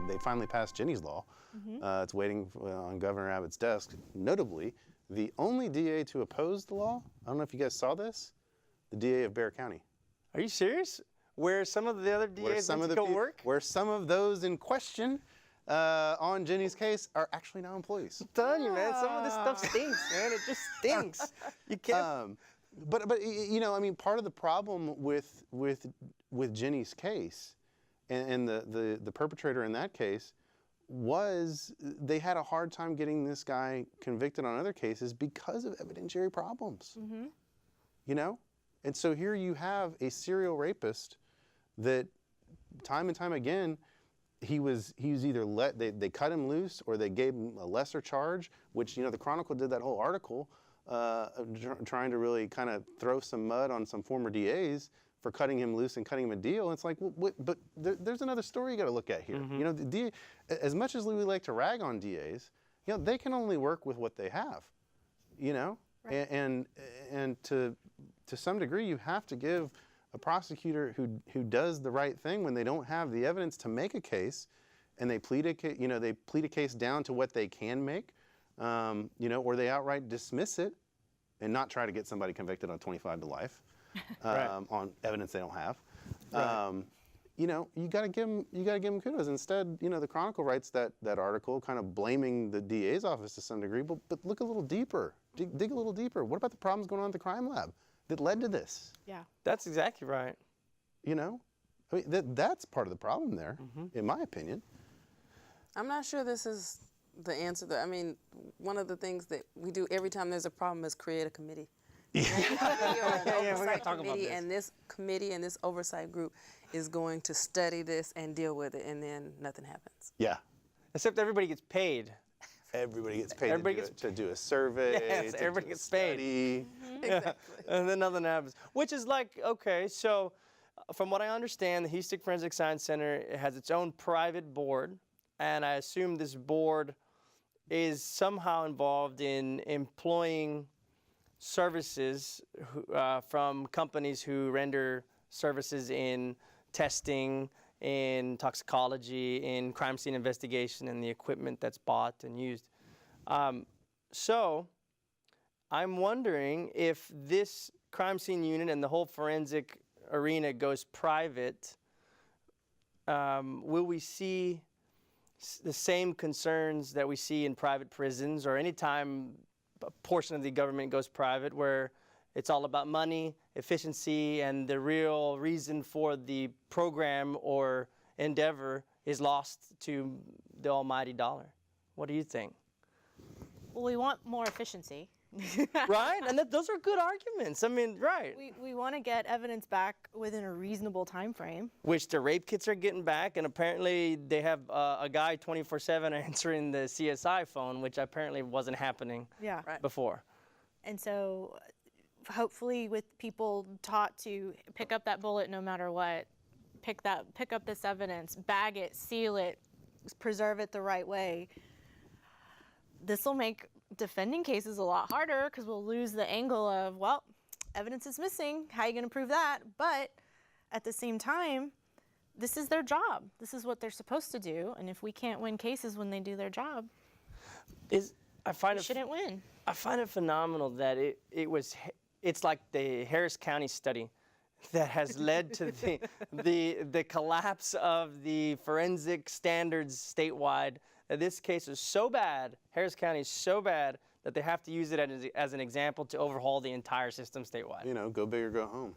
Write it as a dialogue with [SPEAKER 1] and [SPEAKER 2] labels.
[SPEAKER 1] they finally passed Ginny's Law. It's waiting on Governor Abbott's desk. Notably, the only DA to oppose the law, I don't know if you guys saw this, the DA of Bexar County.
[SPEAKER 2] Are you serious? Where some of the other DAs went to go work?
[SPEAKER 1] Where some of those in question on Ginny's case are actually now employees.
[SPEAKER 2] I'm telling you, man, some of this stuff stinks, man. It just stinks. You can't.
[SPEAKER 1] But you know, I mean, part of the problem with Ginny's case and the perpetrator in that case was they had a hard time getting this guy convicted on other cases because of evidentiary problems. You know? And so here you have a serial rapist that time and time again, he was either they cut him loose or they gave him a lesser charge, which, you know, the Chronicle did that whole article trying to really kind of throw some mud on some former DAs for cutting him loose and cutting him a deal. It's like, well, but there's another story you got to look at here. You know, the as much as we like to rag on DAs, you know, they can only work with what they have. You know, right. and to some degree, you have to give a prosecutor who does the right thing when they don't have the evidence to make a case, and they plead a case down to what they can make, you know, or they outright dismiss it and not try to get somebody convicted on 25 to life on evidence they don't have. You know, you got to give them kudos. Instead, you know, the Chronicle writes that article kind of blaming the DA's office to some degree, but look a little deeper, dig a little deeper. What about the problems going on at the crime lab that led to this?
[SPEAKER 3] Yeah,
[SPEAKER 2] that's exactly right.
[SPEAKER 1] You know, I mean, that's part of the problem there, in my opinion.
[SPEAKER 4] I'm not sure this is the answer. I mean, one of the things that we do every time there's a problem is create a committee.
[SPEAKER 2] Yeah, we're going to talk about this.
[SPEAKER 4] And this committee and this oversight group is going to study this and deal with it, and then nothing happens.
[SPEAKER 1] Yeah.
[SPEAKER 2] Except everybody gets paid.
[SPEAKER 1] Everybody gets paid to do a survey.
[SPEAKER 2] Yes, everybody gets paid.
[SPEAKER 4] Exactly.
[SPEAKER 2] And then nothing happens. Which is like, okay, so from what I understand, the Houston Forensic Science Center has its own private board, and I assume this board is somehow involved in employing services from companies who render services in testing, in toxicology, in crime scene investigation, and the equipment that's bought and used. So I'm wondering if this crime scene unit and the whole forensic arena goes private, will we see the same concerns that we see in private prisons, or any time a portion of the government goes private, where it's all about money, efficiency, and the real reason for the program or endeavor is lost to the almighty dollar? What do you think?
[SPEAKER 3] Well, we want more efficiency.
[SPEAKER 2] Right? And those are good arguments. I mean, right.
[SPEAKER 3] We want to get evidence back within a reasonable time frame.
[SPEAKER 2] Which the rape kits are getting back, and apparently they have a guy 24/7 answering the CSI phone, which apparently wasn't happening before.
[SPEAKER 3] And so hopefully with people taught to pick up that bullet no matter what, pick up this evidence, bag it, seal it, preserve it the right way, this will make defending cases a lot harder, because we'll lose the angle of, well, evidence is missing, how are you going to prove that? But at the same time, this is their job. This is what they're supposed to do, and if we can't win cases when they do their job, we shouldn't win.
[SPEAKER 2] I find it phenomenal that it's like the Harris County study that has led to the collapse of the forensic standards statewide. This case is so bad, Harris County is so bad, that they have to use it as an example to overhaul the entire system statewide.
[SPEAKER 1] You know, go big or go home.